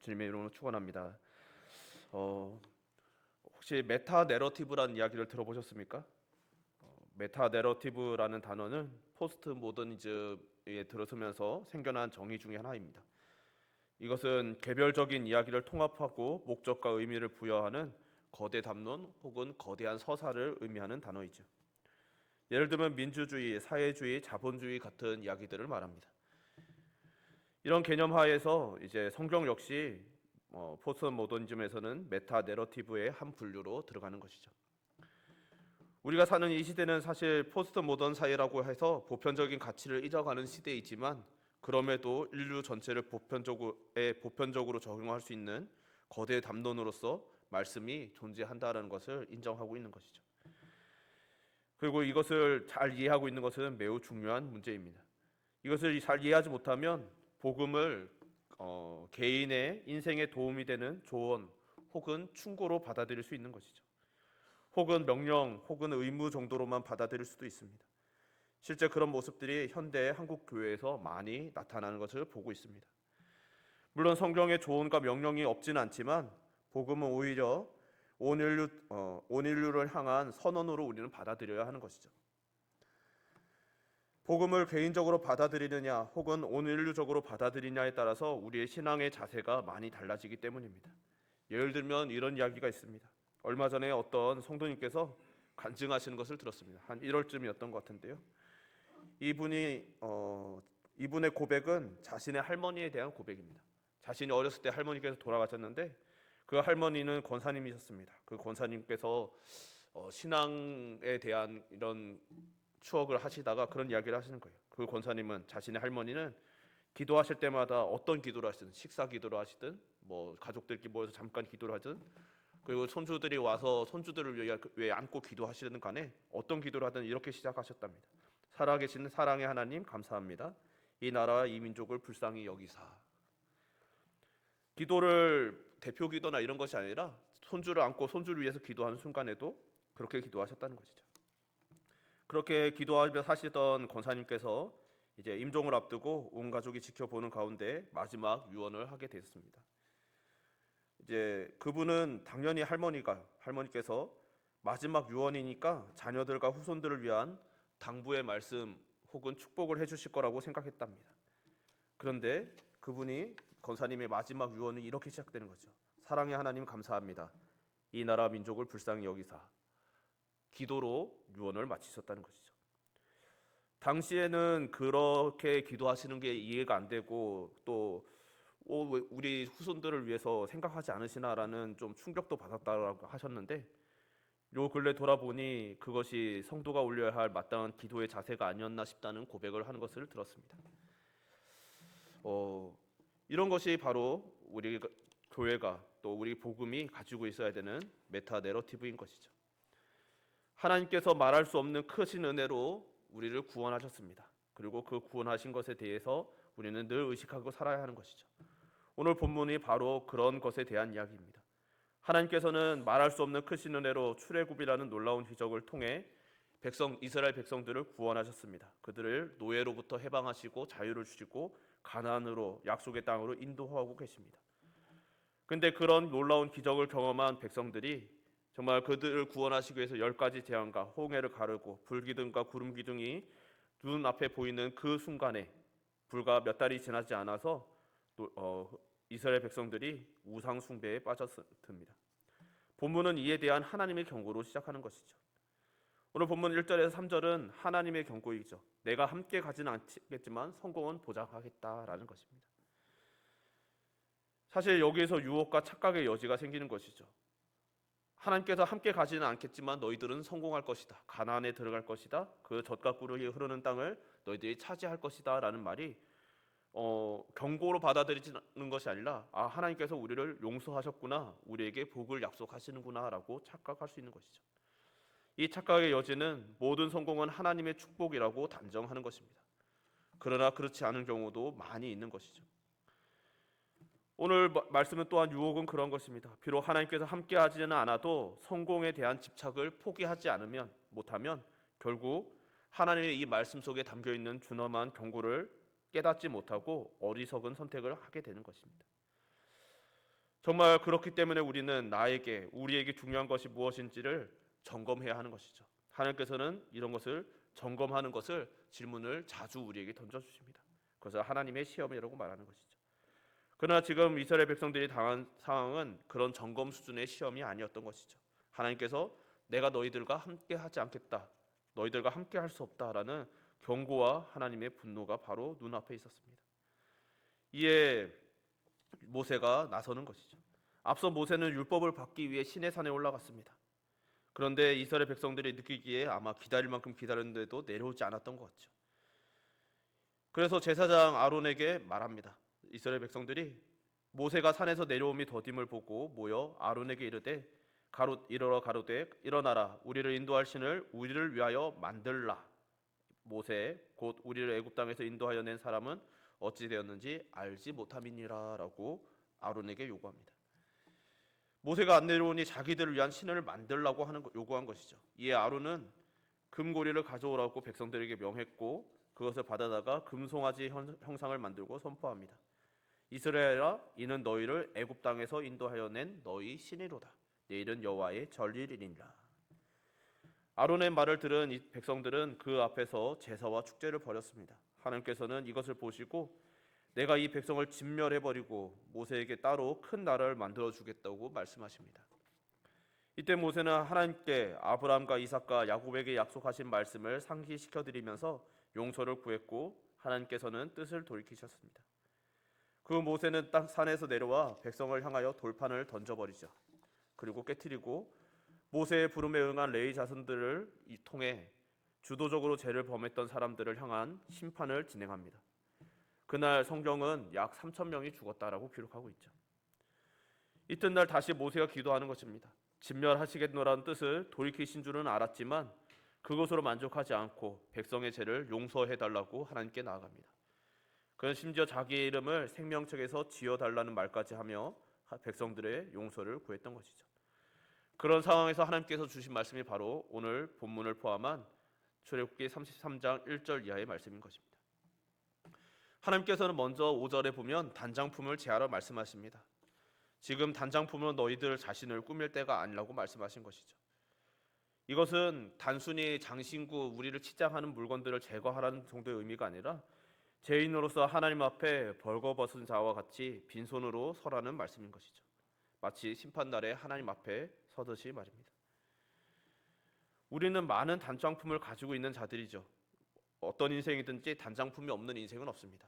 주님의 이름으로 축원합니다. 혹시 메타 내러티브라는 이야기를 들어보셨습니까? 메타 내러티브라는 단어는 포스트 모더니즘에 들어서면서 생겨난 정의 중의 하나입니다. 이것은 개별적인 이야기를 통합하고 목적과 의미를 부여하는 거대 담론 혹은 거대한 서사를 의미하는 단어이죠. 예를 들면 민주주의, 사회주의, 자본주의 같은 이야기들을 말합니다. 이런 개념 하에서 이제 성경 역시 포스트 모더니즘에서는 메타 내러티브의 한 분류로 들어가는 것이죠. 우리가 사는 이 시대는 사실 포스트 모던 사회라고 해서 보편적인 가치를 잊어가는 시대이지만 그럼에도 인류 전체를 보편적으로 적용할 수 있는 거대 담론으로서 말씀이 존재한다는 것을 인정하고 있는 것이죠. 그리고 이것을 잘 이해하고 있는 것은 매우 중요한 문제입니다. 이것을 잘 이해하지 못하면 복음을 개인의 인생에 도움이 되는 조언 혹은 충고로 받아들일 수 있는 것이죠. 혹은 명령 혹은 의무 정도로만 받아들일 수도 있습니다. 실제 그런 모습들이 현대 한국 교회에서 많이 나타나는 것을 보고 있습니다. 물론 성경에 조언과 명령이 없지는 않지만 복음은 오히려 온 인류를 향한 선언으로 우리는 받아들여야 하는 것이죠. 복음을 개인적으로 받아들이느냐 혹은 온 인류적으로 받아들이냐에 따라서 우리의 신앙의 자세가 많이 달라지기 때문입니다. 예를 들면 이런 이야기가 있습니다. 얼마 전에 어떤 성도님께서 간증하시는 것을 들었습니다. 한 1월쯤이었던 것 같은데요. 이분의 고백은 자신의 할머니에 대한 고백입니다. 자신이 어렸을 때 할머니께서 돌아가셨는데 그 할머니는 권사님이셨습니다. 그 권사님께서 신앙에 대한 이런 추억을 하시다가 그런 이야기를 하시는 거예요. 그 권사님은 자신의 할머니는 기도하실 때마다 어떤 기도를 하시든 식사 기도를 하시든 뭐 가족들끼리 모여서 잠깐 기도를 하든 그리고 손주들이 와서 손주들을 위해 안고 기도하시는 간에 어떤 기도를 하든 이렇게 시작하셨답니다. 살아계시는 사랑의 하나님 감사합니다. 이 나라와 이 민족을 불쌍히 여기사. 기도를 대표 기도나 이런 것이 아니라 손주를 안고 손주를 위해서 기도하는 순간에도 그렇게 기도하셨다는 것이죠. 그렇게 기도하며 사시던 권사님께서 이제 임종을 앞두고 온 가족이 지켜보는 가운데 마지막 유언을 하게 됐습니다. 이제 그분은 당연히 할머니께서 마지막 유언이니까 자녀들과 후손들을 위한 당부의 말씀 혹은 축복을 해주실 거라고 생각했답니다. 그런데 그분이 권사님의 마지막 유언이 이렇게 시작되는 거죠. 사랑의 하나님 감사합니다. 이 나라 민족을 불쌍히 여기사. 기도로 유언을 마치셨다는 것이죠. 당시에는 그렇게 기도하시는 게 이해가 안 되고 또 왜 우리 후손들을 위해서 생각하지 않으시나라는 좀 충격도 받았다고 하셨는데 요 근래 돌아보니 그것이 성도가 올려야 할 마땅한 기도의 자세가 아니었나 싶다는 고백을 하는 것을 들었습니다. 이런 것이 바로 우리 교회가 또 우리 복음이 가지고 있어야 되는 메타 내러티브인 것이죠. 하나님께서 말할 수 없는 크신 은혜로 우리를 구원하셨습니다. 그리고 그 구원하신 것에 대해서 우리는 늘 의식하고 살아야 하는 것이죠. 오늘 본문이 바로 그런 것에 대한 이야기입니다. 하나님께서는 말할 수 없는 크신 은혜로 출애굽이라는 놀라운 기적을 통해 이스라엘 백성들을 구원하셨습니다. 그들을 노예로부터 해방하시고 자유를 주시고 가나안으로 약속의 땅으로 인도하고 계십니다. 근데 그런 놀라운 기적을 경험한 백성들이 정말 그들을 구원하시기 위해서 10가지 재앙과 홍해를 가르고 불기둥과 구름기둥이 눈앞에 보이는 그 순간에 불과 몇 달이 지나지 않아서 이스라엘 백성들이 우상 숭배에 빠졌습니다. 본문은 이에 대한 하나님의 경고로 시작하는 것이죠. 오늘 본문 1절에서 3절은 하나님의 경고이죠. 내가 함께 가지는 않겠지만 성공은 보장하겠다라는 것입니다. 사실 여기에서 유혹과 착각의 여지가 생기는 것이죠. 하나님께서 함께 가지는 않겠지만 너희들은 성공할 것이다. 가나안에 들어갈 것이다. 그 젖과 꿀이 흐르는 땅을 너희들이 차지할 것이다 라는 말이 경고로 받아들이지는 것이 아니라 하나님께서 우리를 용서하셨구나. 우리에게 복을 약속하시는구나 라고 착각할 수 있는 것이죠. 이 착각의 여지는 모든 성공은 하나님의 축복이라고 단정하는 것입니다. 그러나 그렇지 않은 경우도 많이 있는 것이죠. 오늘 말씀은 또한 유혹은 그런 것입니다. 비록 하나님께서 함께 하지는 않아도 성공에 대한 집착을 포기하지 못하면 결국 하나님의 이 말씀 속에 담겨있는 준엄한 경고를 깨닫지 못하고 어리석은 선택을 하게 되는 것입니다. 정말 그렇기 때문에 우리는 우리에게 중요한 것이 무엇인지를 점검해야 하는 것이죠. 하나님께서는 이런 것을 점검하는 것을 질문을 자주 우리에게 던져주십니다. 그래서 하나님의 시험이라고 말하는 것이죠. 그러나 지금 이스라엘 백성들이 당한 상황은 그런 점검 수준의 시험이 아니었던 것이죠. 하나님께서 내가 너희들과 함께 하지 않겠다, 너희들과 함께 할 수 없다라는 경고와 하나님의 분노가 바로 눈앞에 있었습니다. 이에 모세가 나서는 것이죠. 앞서 모세는 율법을 받기 위해 시내 산에 올라갔습니다. 그런데 이스라엘 백성들이 느끼기에 아마 기다릴 만큼 기다렸는데도 내려오지 않았던 것 같죠. 그래서 제사장 아론에게 말합니다. 이스라엘 백성들이 모세가 산에서 내려옴이 더딤을 보고 모여 아론에게 이르되 가로되 일어나라 우리를 인도할 신을 우리를 위하여 만들라. 모세 곧 우리를 애굽 땅에서 인도하여 낸 사람은 어찌 되었는지 알지 못함이니라라고 아론에게 요구합니다. 모세가 안 내려오니 자기들을 위한 신을 만들라고 요구한 것이죠. 이에 아론은 금고리를 가져오라고 백성들에게 명했고 그것을 받아다가 금송아지 형상을 만들고 선포합니다. 이스라엘아, 이는 너희를 애굽 땅에서 인도하여 낸 너희 신이로다. 내일은 여호와의 절일이니라. 아론의 말을 들은 이 백성들은 그 앞에서 제사와 축제를 벌였습니다. 하나님께서는 이것을 보시고 내가 이 백성을 진멸해버리고 모세에게 따로 큰 나라를 만들어 주겠다고 말씀하십니다. 이때 모세는 하나님께 아브라함과 이삭과 야곱에게 약속하신 말씀을 상기시켜드리면서 용서를 구했고 하나님께서는 뜻을 돌이키셨습니다. 그 모세는 산에서 내려와 백성을 향하여 돌판을 던져버리죠. 그리고 깨뜨리고 모세의 부름에 응한 레위 자손들을 통해 주도적으로 죄를 범했던 사람들을 향한 심판을 진행합니다. 그날 성경은 약 3,000명이 죽었다라고 기록하고 있죠. 이튿날 다시 모세가 기도하는 것입니다. 진멸하시겠노라는 뜻을 돌이키신 줄은 알았지만 그것으로 만족하지 않고 백성의 죄를 용서해달라고 하나님께 나아갑니다. 그는 심지어 자기의 이름을 생명책에서 지어달라는 말까지 하며 백성들의 용서를 구했던 것이죠. 그런 상황에서 하나님께서 주신 말씀이 바로 오늘 본문을 포함한 출애굽기 33장 1절 이하의 말씀인 것입니다. 하나님께서는 먼저 5절에 보면 단장품을 제하라 말씀하십니다. 지금 단장품으로 너희들 자신을 꾸밀 때가 아니라고 말씀하신 것이죠. 이것은 단순히 장신구 우리를 치장하는 물건들을 제거하라는 정도의 의미가 아니라 죄인으로서 하나님 앞에 벌거벗은 자와 같이 빈손으로 서라는 말씀인 것이죠. 마치 심판날에 하나님 앞에 서듯이 말입니다. 우리는 많은 단장품을 가지고 있는 자들이죠. 어떤 인생이든지 단장품이 없는 인생은 없습니다.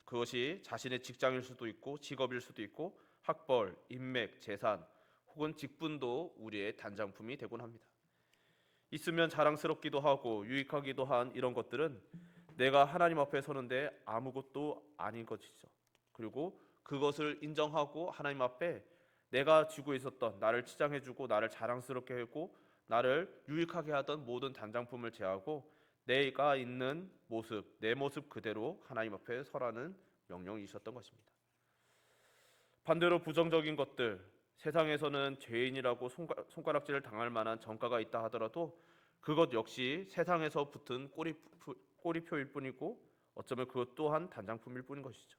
그것이 자신의 직장일 수도 있고 직업일 수도 있고 학벌, 인맥, 재산 혹은 직분도 우리의 단장품이 되곤 합니다. 있으면 자랑스럽기도 하고 유익하기도 한 이런 것들은 내가 하나님 앞에 서는데 아무것도 아닌 것이죠. 그리고 그것을 인정하고 하나님 앞에 내가 쥐고 있었던 나를 치장해주고 나를 자랑스럽게 하고 나를 유익하게 하던 모든 단장품을 제하고 내가 있는 모습, 내 모습 그대로 하나님 앞에 서라는 명령이셨던 것입니다. 반대로 부정적인 것들, 세상에서는 죄인이라고 손가락질을 당할 만한 전과가 있다 하더라도 그것 역시 세상에서 붙은 꼬리표일 뿐이고 어쩌면 그것 또한 단장품일 뿐인 것이죠.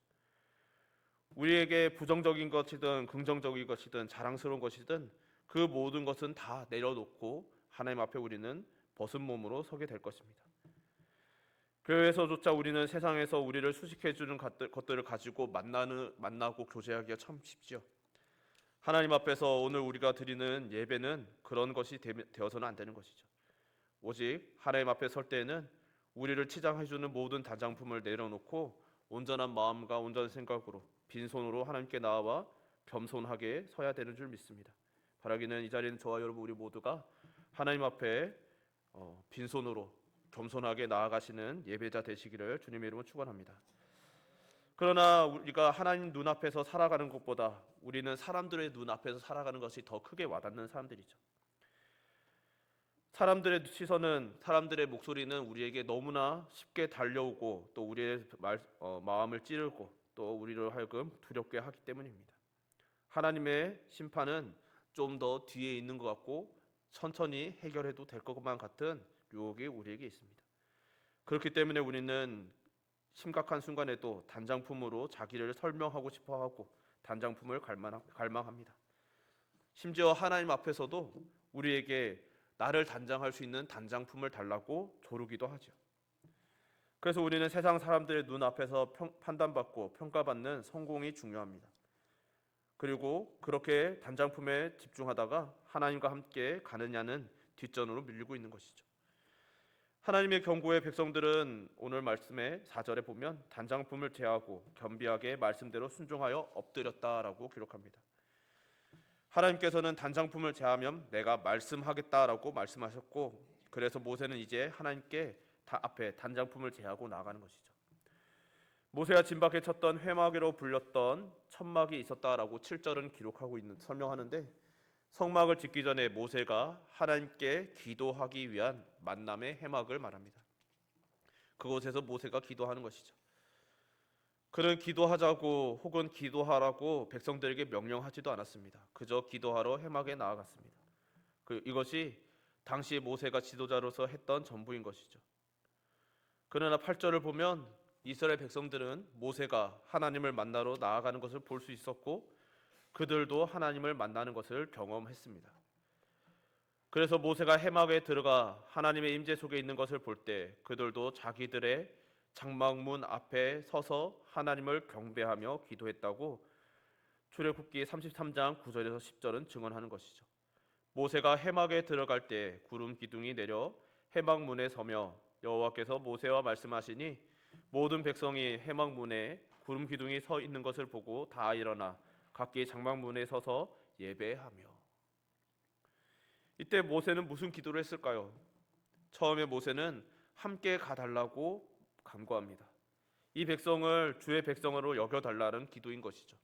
우리에게 부정적인 것이든 긍정적인 것이든 자랑스러운 것이든 그 모든 것은 다 내려놓고 하나님 앞에 우리는 벗은 몸으로 서게 될 것입니다. 교회에서조차 우리는 세상에서 우리를 수식해주는 것들을 가지고 만나고 교제하기가 참 쉽죠. 하나님 앞에서 오늘 우리가 드리는 예배는 그런 것이 되어서는 안 되는 것이죠. 오직 하나님 앞에 설 때에는 우리를 치장해주는 모든 단장품을 내려놓고 온전한 마음과 온전한 생각으로 빈손으로 하나님께 나아와 겸손하게 서야 되는 줄 믿습니다. 바라기는 이 자리는 저와 여러분 우리 모두가 하나님 앞에 빈손으로 겸손하게 나아가시는 예배자 되시기를 주님의 이름으로 축원합니다. 그러나 우리가 하나님 눈앞에서 살아가는 것보다 우리는 사람들의 눈앞에서 살아가는 것이 더 크게 와닿는 사람들이죠. 사람들의 시선은, 사람들의 목소리는 우리에게 너무나 쉽게 달려오고 또 우리의 마음을 찌르고 또 우리를 하여금 두렵게 하기 때문입니다. 하나님의 심판은 좀 더 뒤에 있는 것 같고 천천히 해결해도 될 것만 같은 유혹이 우리에게 있습니다. 그렇기 때문에 우리는 심각한 순간에도 단장품으로 자기를 설명하고 싶어하고 단장품을 갈망합니다. 심지어 하나님 앞에서도 우리에게 나를 단장할 수 있는 단장품을 달라고 조르기도 하죠. 그래서 우리는 세상 사람들의 눈앞에서 판단받고 평가받는 성공이 중요합니다. 그리고 그렇게 단장품에 집중하다가 하나님과 함께 가느냐는 뒷전으로 밀리고 있는 것이죠. 하나님의 경고의 백성들은 오늘 말씀의 4절에 보면 단장품을 제하고 겸비하게 말씀대로 순종하여 엎드렸다라고 기록합니다. 하나님께서는 단장품을 제하면 내가 말씀하겠다라고 말씀하셨고, 그래서 모세는 이제 하나님께 앞에 단장품을 제하고 나가는 것이죠. 모세가 진박에 쳤던 회막이로 불렸던 천막이 있었다라고 7절은 설명하는데, 성막을 짓기 전에 모세가 하나님께 기도하기 위한 만남의 회막을 말합니다. 그곳에서 모세가 기도하는 것이죠. 그는 기도하자고 혹은 기도하라고 백성들에게 명령하지도 않았습니다. 그저 기도하러 회막에 나아갔습니다. 이것이 당시 모세가 지도자로서 했던 전부인 것이죠. 그러나 8절을 보면 이스라엘 백성들은 모세가 하나님을 만나러 나아가는 것을 볼 수 있었고, 그들도 하나님을 만나는 것을 경험했습니다. 그래서 모세가 회막에 들어가 하나님의 임재 속에 있는 것을 볼 때 그들도 자기들의 장막문 앞에 서서 하나님을 경배하며 기도했다고 출애굽기 33장 9절에서 10절은 증언하는 것이죠. 모세가 회막에 들어갈 때 구름 기둥이 내려 회막문에 서며 여호와께서 모세와 말씀하시니 모든 백성이 회막문에 구름 기둥이 서 있는 것을 보고 다 일어나 각기 장막문에 서서 예배하며. 이때 모세는 무슨 기도를 했을까요? 처음에 모세는 함께 가달라고 간구합니다. 이 백성을 주의 백성으로 여겨달라는 기도인 것이죠.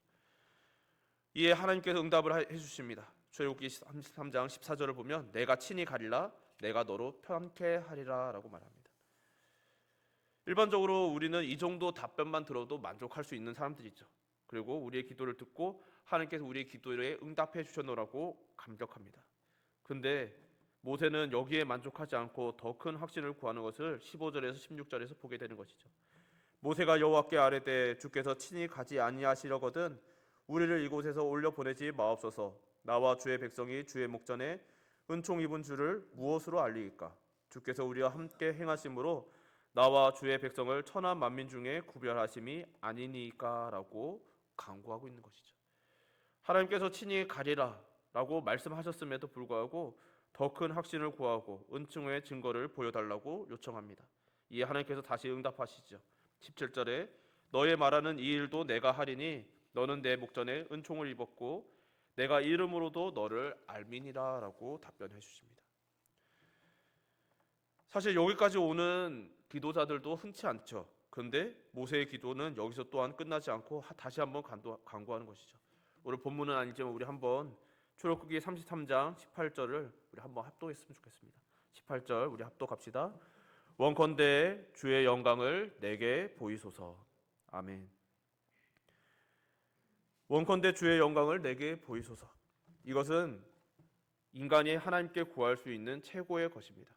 이에 하나님께서 응답을 해주십니다. 출애굽기 33장 14절을 보면 내가 친히 가리라 내가 너로 편케 하리라 라고 말합니다. 일반적으로 우리는 이 정도 답변만 들어도 만족할 수 있는 사람들이죠. 그리고 우리의 기도를 듣고 하나님께서 우리의 기도에 응답해 주셨노라고 감격합니다. 근데 모세는 여기에 만족하지 않고 더 큰 확신을 구하는 것을 15절에서 16절에서 보게 되는 것이죠. 모세가 여호와께 아뢰되 주께서 친히 가지 아니하시려거든 우리를 이곳에서 올려 보내지 마옵소서. 나와 주의 백성이 주의 목전에 은총 입은 줄을 무엇으로 알리이까? 주께서 우리와 함께 행하심으로 나와 주의 백성을 천하 만민 중에 구별하심이 아니니까라고 간구하고 있는 것이죠. 하나님께서 친히 가리라 라고 말씀하셨음에도 불구하고 더 큰 확신을 구하고 은총의 증거를 보여달라고 요청합니다. 이에 하나님께서 다시 응답하시죠. 17절에 너의 말하는 이 일도 내가 하리니 너는 내 목전에 은총을 입었고 내가 이름으로도 너를 알미니라 라고 답변해 주십니다. 사실 여기까지 오는 기도자들도 흔치 않죠. 그런데 모세의 기도는 여기서 또한 끝나지 않고 다시 한번 간구하는 것이죠. 오늘 본문은 아니지만 우리 한번 출애굽기 33장 18절을 우리 한번 합독했으면 좋겠습니다. 18절 우리 합독합시다. 원컨대 주의 영광을 내게 보이소서. 아멘. 원컨대 주의 영광을 내게 보이소서. 이것은 인간이 하나님께 구할 수 있는 최고의 것입니다.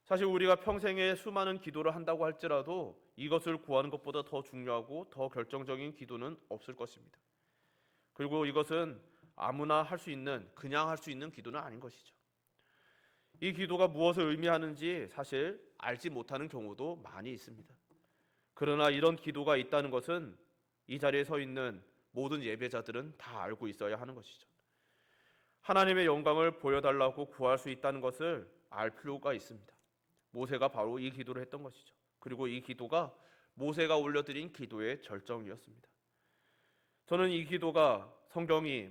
사실 우리가 평생에 수많은 기도를 한다고 할지라도 이것을 구하는 것보다 더 중요하고 더 결정적인 기도는 없을 것입니다. 그리고 이것은 아무나 할 수 있는 그냥 할 수 있는 기도는 아닌 것이죠. 이 기도가 무엇을 의미하는지 사실 알지 못하는 경우도 많이 있습니다. 그러나 이런 기도가 있다는 것은 이 자리에 서 있는 모든 예배자들은 다 알고 있어야 하는 것이죠. 하나님의 영광을 보여달라고 구할 수 있다는 것을 알 필요가 있습니다. 모세가 바로 이 기도를 했던 것이죠. 그리고 이 기도가 모세가 올려드린 기도의 절정이었습니다. 저는 이 기도가 성경이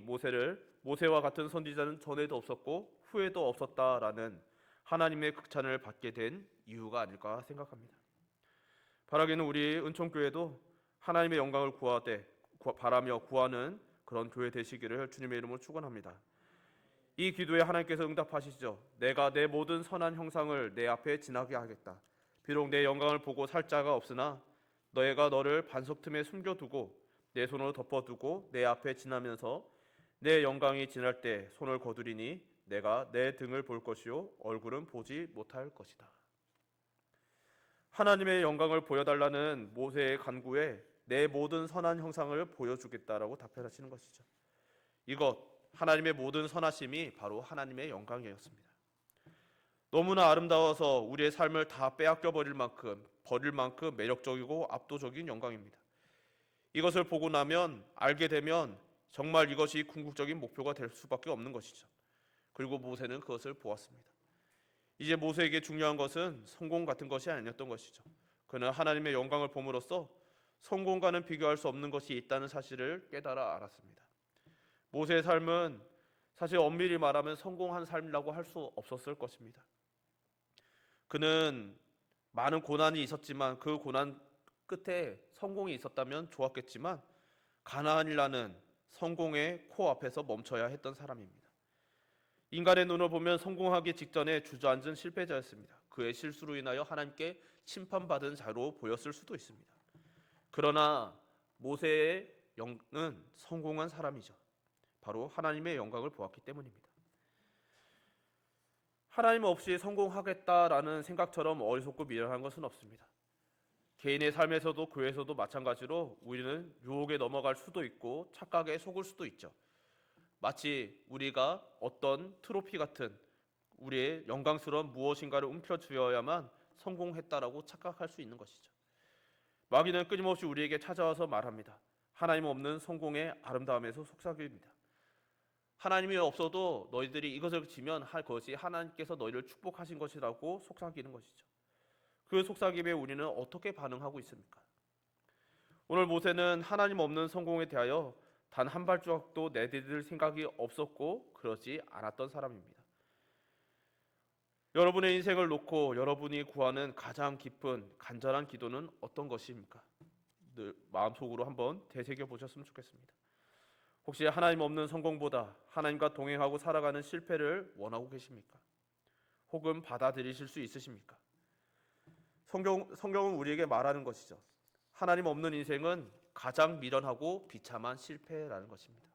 모세와 같은 선지자는 전에도 없었고 후에도 없었다라는 하나님의 극찬을 받게 된 이유가 아닐까 생각합니다. 바라기는 우리 은총교회도 하나님의 영광을 바라며 구하는 그런 교회 되시기를 주님의 이름으로 축원합니다. 이 기도에 하나님께서 응답하시죠. 내가 내 모든 선한 형상을 내 앞에 지나게 하겠다. 비록 내 영광을 보고 살 자가 없으나 너희가 너를 반석 틈에 숨겨두고 내 손으로 덮어두고 내 앞에 지나면서 내 영광이 지날 때 손을 거두리니 내가 내 등을 볼 것이요 얼굴은 보지 못할 것이다. 하나님의 영광을 보여달라는 모세의 간구에 내 모든 선한 형상을 보여주겠다라고 답변하시는 것이죠. 이것 하나님의 모든 선하심이 바로 하나님의 영광이었습니다. 너무나 아름다워서 우리의 삶을 다 빼앗겨 버릴 만큼 매력적이고 압도적인 영광입니다. 이것을 보고 나면 알게 되면 정말 이것이 궁극적인 목표가 될 수밖에 없는 것이죠. 그리고 모세는 그것을 보았습니다. 이제 모세에게 중요한 것은 성공 같은 것이 아니었던 것이죠. 그는 하나님의 영광을 봄으로써 성공과는 비교할 수 없는 것이 있다는 사실을 깨달아 알았습니다. 모세의 삶은 사실 엄밀히 말하면 성공한 삶이라고 할 수 없었을 것입니다. 그는 많은 고난이 있었지만 그 고난 끝에 성공이 있었다면 좋았겠지만 가나안이라는 성공의 코앞에서 멈춰야 했던 사람입니다. 인간의 눈을 보면 성공하기 직전에 주저앉은 실패자였습니다. 그의 실수로 인하여 하나님께 심판받은 자로 보였을 수도 있습니다. 그러나 모세의 영은 성공한 사람이죠. 바로 하나님의 영광을 보았기 때문입니다. 하나님 없이 성공하겠다라는 생각처럼 어리석고 미련한 것은 없습니다. 개인의 삶에서도 교회에서도 마찬가지로 우리는 유혹에 넘어갈 수도 있고 착각에 속을 수도 있죠. 마치 우리가 어떤 트로피 같은 우리의 영광스러운 무엇인가를 움켜쥐어야만 성공했다라고 착각할 수 있는 것이죠. 마귀는 끊임없이 우리에게 찾아와서 말합니다. 하나님 없는 성공의 아름다움에서 속삭입니다. 하나님이 없어도 너희들이 이것을 지면 그것이 하나님께서 너희를 축복하신 것이라고 속삭이는 것이죠. 그 속삭임에 우리는 어떻게 반응하고 있습니까? 오늘 모세는 하나님 없는 성공에 대하여 단 한 발짝도 내디딜 생각이 없었고 그러지 않았던 사람입니다. 여러분의 인생을 놓고 여러분이 구하는 가장 깊은 간절한 기도는 어떤 것입니까? 늘 마음속으로 한번 되새겨 보셨으면 좋겠습니다. 혹시 하나님 없는 성공보다 하나님과 동행하고 살아가는 실패를 원하고 계십니까? 혹은 받아들이실 수 있으십니까? 성경은 우리에게 말하는 것이죠. 하나님 없는 인생은 가장 미련하고 비참한 실패라는 것입니다.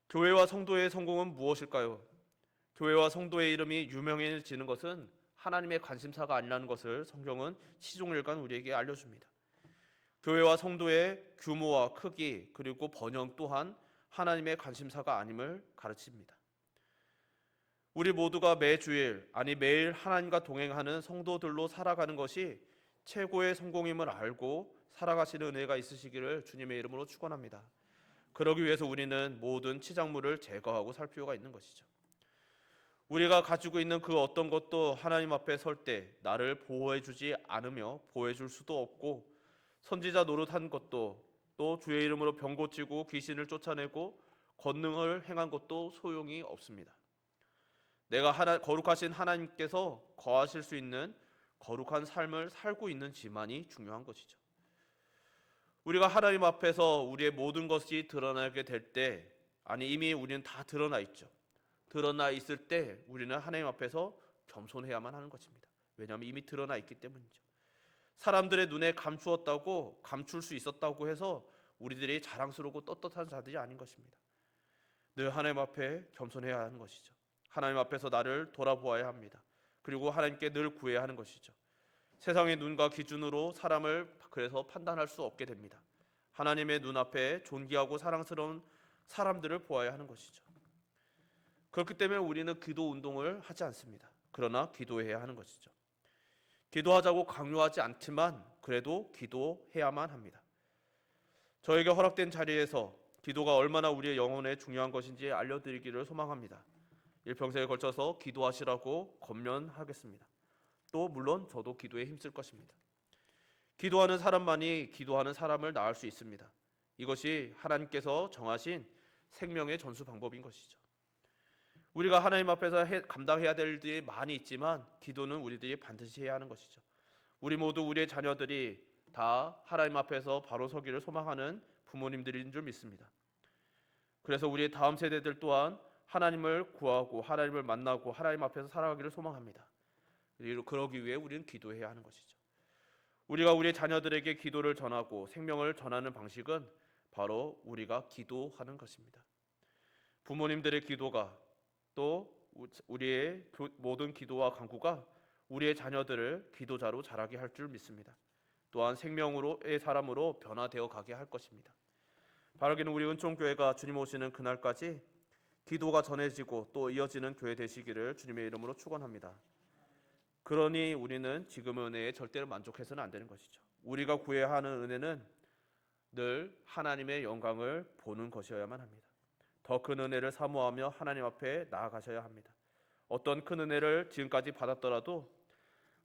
교회와 성도의 성공은 무엇일까요? 교회와 성도의 이름이 유명해지는 것은 하나님의 관심사가 아니라는 것을 성경은 시종일관 우리에게 알려줍니다. 교회와 성도의 규모와 크기 그리고 번영 또한 하나님의 관심사가 아님을 가르칩니다. 우리 모두가 매주일 매일 하나님과 동행하는 성도들로 살아가는 것이 최고의 성공임을 알고 살아가시는 은혜가 있으시기를 주님의 이름으로 축원합니다. 그러기 위해서 우리는 모든 치장물을 제거하고 살 필요가 있는 것이죠. 우리가 가지고 있는 그 어떤 것도 하나님 앞에 설 때 나를 보호해주지 않으며 보호해줄 수도 없고 선지자 노릇한 것도 또 주의 이름으로 병 고치고 귀신을 쫓아내고 권능을 행한 것도 소용이 없습니다. 내가 거룩하신 하나님께서 거하실 수 있는 거룩한 삶을 살고 있는지만이 중요한 것이죠. 우리가 하나님 앞에서 우리의 모든 것이 드러나게 될 때 이미 우리는 다 드러나 있죠. 드러나 있을 때 우리는 하나님 앞에서 겸손해야만 하는 것입니다. 왜냐하면 이미 드러나 있기 때문이죠. 사람들의 눈에 감출 수 있었다고 해서 우리들이 자랑스럽고 떳떳한 자들이 아닌 것입니다. 늘 하나님 앞에 겸손해야 하는 것이죠. 하나님 앞에서 나를 돌아보아야 합니다. 그리고 하나님께 늘 구해야 하는 것이죠. 세상의 눈과 기준으로 사람을 그래서 판단할 수 없게 됩니다. 하나님의 눈앞에 존귀하고 사랑스러운 사람들을 보아야 하는 것이죠. 그렇기 때문에 우리는 기도 운동을 하지 않습니다. 그러나 기도해야 하는 것이죠. 기도하자고 강요하지 않지만 그래도 기도해야만 합니다. 저에게 허락된 자리에서 기도가 얼마나 우리의 영혼에 중요한 것인지 알려드리기를 소망합니다. 일평생에 걸쳐서 기도하시라고 권면하겠습니다. 또 물론 저도 기도에 힘쓸 것입니다. 기도하는 사람만이 기도하는 사람을 낳을 수 있습니다. 이것이 하나님께서 정하신 생명의 전수 방법인 것이죠. 우리가 하나님 앞에서 감당해야 될 일이 많이 있지만 기도는 우리들이 반드시 해야 하는 것이죠. 우리 모두 우리의 자녀들이 다 하나님 앞에서 바로 서기를 소망하는 부모님들인 줄 믿습니다. 그래서 우리의 다음 세대들 또한 하나님을 구하고 하나님을 만나고 하나님 앞에서 살아가기를 소망합니다. 그러기 위해 우리는 기도해야 하는 것이죠. 우리가 우리의 자녀들에게 기도를 전하고 생명을 전하는 방식은 바로 우리가 기도하는 것입니다. 부모님들의 기도가 또 우리의 모든 기도와 간구가 우리의 자녀들을 기도자로 자라게 할 줄 믿습니다. 또한 생명으로의 사람으로 변화되어 가게 할 것입니다. 바라기는 우리 은총교회가 주님 오시는 그날까지 기도가 전해지고 또 이어지는 교회 되시기를 주님의 이름으로 축원합니다. 그러니 우리는 지금의 은혜에 절대로 만족해서는 안 되는 것이죠. 우리가 구해야 하는 은혜는 늘 하나님의 영광을 보는 것이어야만 합니다. 더 큰 은혜를 사모하며 하나님 앞에 나아가셔야 합니다. 어떤 큰 은혜를 지금까지 받았더라도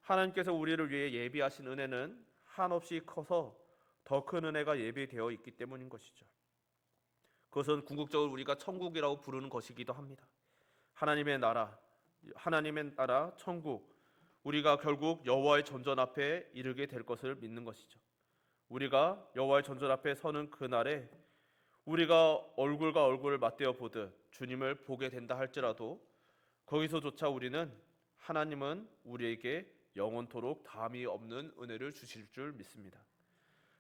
하나님께서 우리를 위해 예비하신 은혜는 한없이 커서 더 큰 은혜가 예비되어 있기 때문인 것이죠. 그것은 궁극적으로 우리가 천국이라고 부르는 것이기도 합니다. 하나님의 나라, 천국, 우리가 결국 여호와의 전전 앞에 이르게 될 것을 믿는 것이죠. 우리가 여호와의 전전 앞에 서는 그날에 우리가 얼굴과 얼굴을 맞대어 보듯 주님을 보게 된다 할지라도 거기서조차 우리는 하나님은 우리에게 영원토록 다함이 없는 은혜를 주실 줄 믿습니다.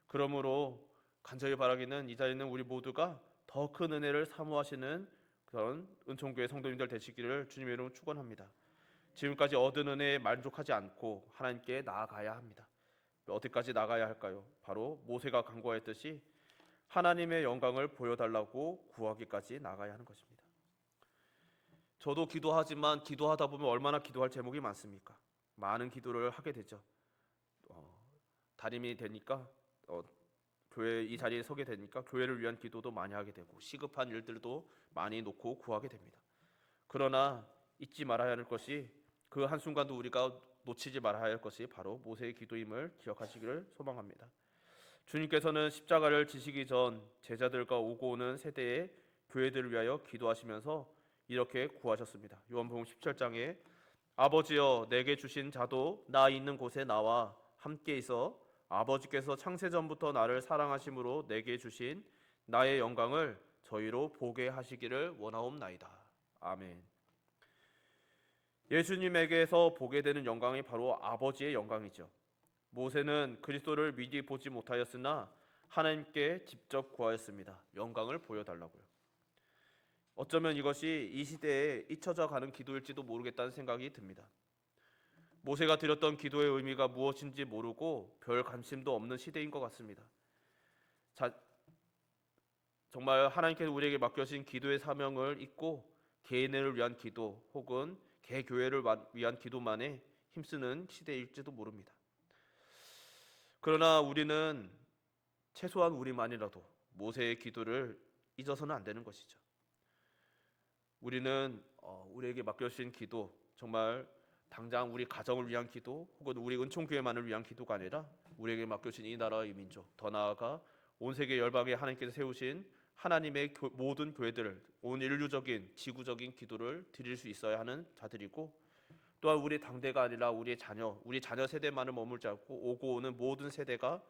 그러므로 간절히 바라기는 이 자리에 있는 우리 모두가 더 큰 은혜를 사모하시는 그런 은총교회 성도님들 되시기를 주님의 이름으로 축원합니다. 지금까지 얻은 은혜에 만족하지 않고 하나님께 나아가야 합니다. 어디까지 나가야 할까요? 바로 모세가 간구하였듯이 하나님의 영광을 보여달라고 구하기까지 나가야 하는 것입니다. 저도 기도하지만 기도하다 보면 얼마나 기도할 제목이 많습니까? 많은 기도를 하게 되죠. 담임이 되니까 교회 이 자리에 서게 되니까 교회를 위한 기도도 많이 하게 되고 시급한 일들도 많이 놓고 구하게 됩니다. 그러나 잊지 말아야 할 것이 그 한순간도 우리가 놓치지 말아야 할 것이 바로 모세의 기도임을 기억하시기를 소망합니다. 주님께서는 십자가를 지시기 전 제자들과 오고 오는 세대의 교회들을 위하여 기도하시면서 이렇게 구하셨습니다. 요한복음 17장에 아버지여 내게 주신 자도 나 있는 곳에 나와 함께 있어 아버지께서 창세전부터 나를 사랑하심으로 내게 주신 나의 영광을 저희로 보게 하시기를 원하옵나이다. 아멘. 예수님에게서 보게 되는 영광이 바로 아버지의 영광이죠. 모세는 그리스도를 미리 보지 못하였으나 하나님께 직접 구하였습니다. 영광을 보여달라고요. 어쩌면 이것이 이 시대에 잊혀져 가는 기도일지도 모르겠다는 생각이 듭니다. 모세가 드렸던 기도의 의미가 무엇인지 모르고 별 관심도 없는 시대인 것 같습니다. 정말 하나님께서 우리에게 맡겨진 기도의 사명을 잊고 개인을 위한 기도 혹은 개교회를 위한 기도만에 힘쓰는 시대일지도 모릅니다. 그러나 우리는 최소한 우리만이라도 모세의 기도를 잊어서는 안 되는 것이죠. 우리는 우리에게 맡겨주신 기도, 정말 당장 우리 가정을 위한 기도 혹은 우리 은총교회만을 위한 기도가 아니라 우리에게 맡겨진 이 나라의 민족, 더 나아가 온 세계 열방에 하나님께서 세우신 하나님의 모든 교회들을 온 인류적인 지구적인 기도를 드릴 수 있어야 하는 자들이고, 또한 우리 당대가 아니라 우리 자녀 세대만을 머물지 않고 오고 오는 모든 세대가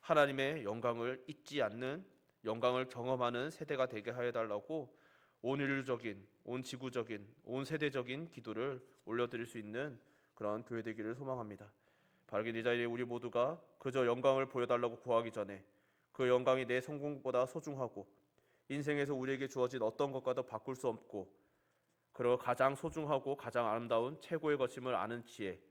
하나님의 영광을 잊지 않는, 영광을 경험하는 세대가 되게 하여 달라고 온 인류적인, 온 지구적인, 온 세대적인 기도를 올려드릴 수 있는 그런 교회 되기를 소망합니다. 바르게 이 자리에 우리 모두가 그저 영광을 보여달라고 구하기 전에 그 영광이 내 성공보다 소중하고 인생에서 우리에게 주어진 어떤 것과도 바꿀 수 없고, 그리고 가장 소중하고 가장 아름다운 최고의 것임을 아는 지혜,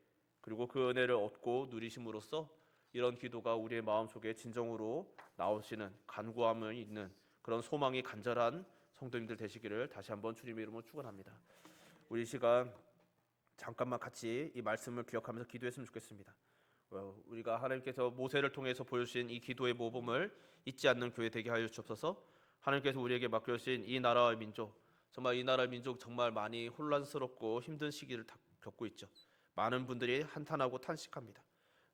그리고 그 은혜를 얻고 누리심으로써 이런 기도가 우리의 마음속에 진정으로 나오시는 간구함이 있는 그런 소망이 간절한 성도님들 되시기를 다시 한번 주님의 이름으로 축원합니다. 우리 시간 잠깐만 같이 이 말씀을 기억하면서 기도했으면 좋겠습니다. 우리가 하나님께서 모세를 통해서 보여주신 이 기도의 모범을 잊지 않는 교회 되게 하여 주옵소서. 하나님께서 우리에게 맡겨주신 이 나라의 민족, 정말 이 나라의 민족 정말 많이 혼란스럽고 힘든 시기를 겪고 있죠. 많은 분들이 한탄하고 탄식합니다.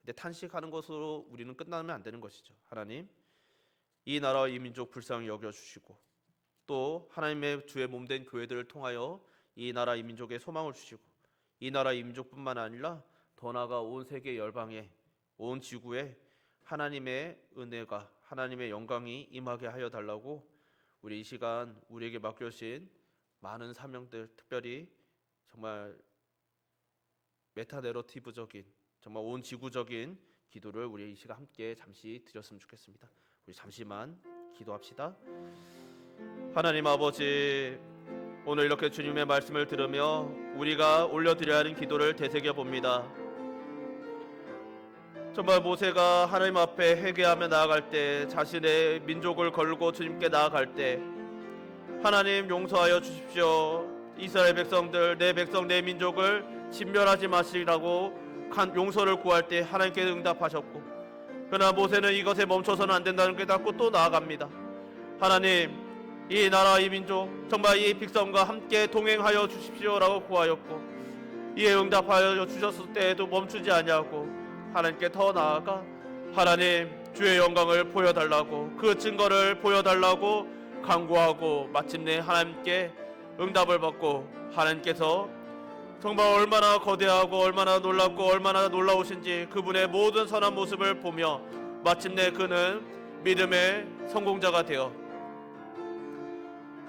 근데 탄식하는 것으로 우리는 끝나면 안 되는 것이죠. 하나님, 이 나라와 이 민족 불쌍히 여겨주시고 또 하나님의 주의 몸된 교회들을 통하여 이 나라 이 민족에 소망을 주시고 이 나라 이 민족뿐만 아니라 더 나아가 온 세계 열방에, 온 지구에 하나님의 은혜가, 하나님의 영광이 임하게 하여 달라고 우리 이 시간 우리에게 맡겨주신 많은 사명들, 특별히 정말 메타내러티브적인, 정말 온 지구적인 기도를 우리 이 시간 함께 잠시 드렸으면 좋겠습니다. 우리 잠시만 기도합시다. 하나님 아버지, 오늘 이렇게 주님의 말씀을 들으며 우리가 올려드려야 하는 기도를 되새겨 봅니다. 정말 모세가 하나님 앞에 회개하며 나아갈 때, 자신의 민족을 걸고 주님께 나아갈 때, 하나님 용서하여 주십시오. 이스라엘 백성들, 내 백성 내 민족을 진멸하지 마시라고 용서를 구할 때 하나님께서 응답하셨고, 그러나 모세는 이것에 멈춰서는 안 된다는 게 닫고 또 나아갑니다. 하나님, 이 나라 이 민족 정말 이 백성과 함께 동행하여 주십시오라고 구하였고, 이에 응답하여 주셨을 때에도 멈추지 아니하고 하나님께 더 나아가 하나님 주의 영광을 보여달라고, 그 증거를 보여달라고 간구하고 마침내 하나님께 응답을 받고, 하나님께서 정말 얼마나 거대하고 얼마나 놀랍고 얼마나 놀라우신지 그분의 모든 선한 모습을 보며 마침내 그는 믿음의 성공자가 되어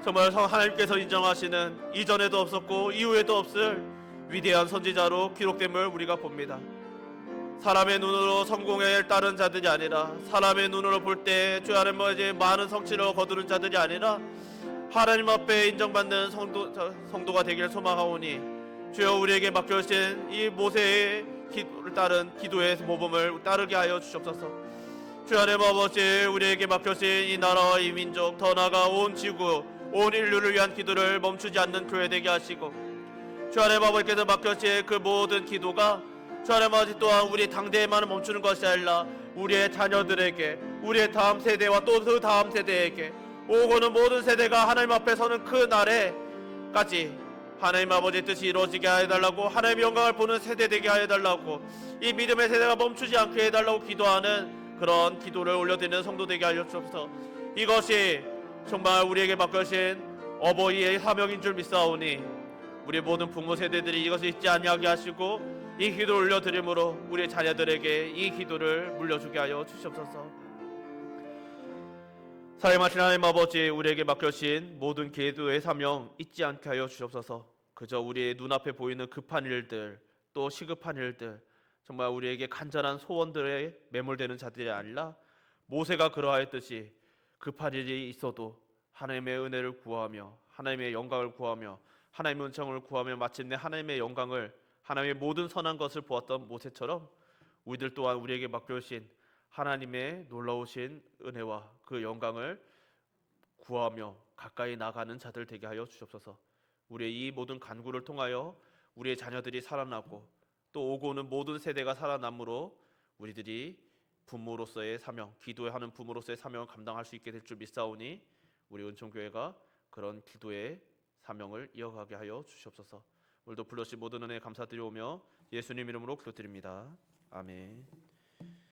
정말 하나님께서 인정하시는 이전에도 없었고 이후에도 없을 위대한 선지자로 기록됨을 우리가 봅니다. 사람의 눈으로 성공에 따른 자들이 아니라, 사람의 눈으로 볼 때 주 하나님 이제 많은 성취를 거두는 자들이 아니라 하나님 앞에 인정받는 성도가 되기를 소망하오니, 주여 우리에게 맡겨주신 이 모세의 기도를 따른 기도의 모범을 따르게 하여 주옵소서. 주 하나님 아버지, 우리에게 맡겨주신 이 나라와 이 민족, 더 나아가 온 지구, 온 인류를 위한 기도를 멈추지 않는 교회 되게 하시고, 주 하나님 아버지께서 맡겨주신 그 모든 기도가 주 하나님 아버지 또한 우리 당대에만 멈추는 것이 아니라 우리의 자녀들에게, 우리의 다음 세대와 또 그 다음 세대에게, 오고는 모든 세대가 하나님 앞에 서는 그 날에까지 하나님 아버지의 뜻이 이루어지게 해달라고, 하나님의 영광을 보는 세대 되게 해달라고, 이 믿음의 세대가 멈추지 않게 해달라고 기도하는 그런 기도를 올려드리는 성도 되게 하여 주옵소서. 이것이 정말 우리에게 맡겨진 어버이의 사명인 줄 믿사오니, 우리 모든 부모 세대들이 이것을 잊지 아니하게 하시고 이 기도를 올려드림으로 우리 자녀들에게 이 기도를 물려주게 하여 주시옵소서. 사랑하신 하나님 아버지, 우리에게 맡겨진 모든 기도의 사명 잊지 않게 하여 주옵소서. 그저 우리의 눈앞에 보이는 급한 일들, 또 시급한 일들, 정말 우리에게 간절한 소원들에 매몰되는 자들이 아니라 모세가 그러하였듯이 급한 일이 있어도 하나님의 은혜를 구하며 하나님의 영광을 구하며 하나님의 은총을 구하며 마침내 하나님의 영광을, 하나님의 모든 선한 것을 보았던 모세처럼 우리들 또한 우리에게 맡겨주신 하나님의 놀라우신 은혜와 그 영광을 구하며 가까이 나가는 자들 되게 하여 주옵소서. 우리의 이 모든 간구를 통하여 우리의 자녀들이 살아나고 또 오고 오는 모든 세대가 살아남으로 우리들이 부모로서의 사명, 기도하는 부모로서의 사명을 감당할 수 있게 될 줄 믿사오니, 우리 은총교회가 그런 기도의 사명을 이어가게 하여 주시옵소서. 오늘도 불러주신 모든 은혜에 감사드리오며 예수님 이름으로 기도드립니다. 아멘.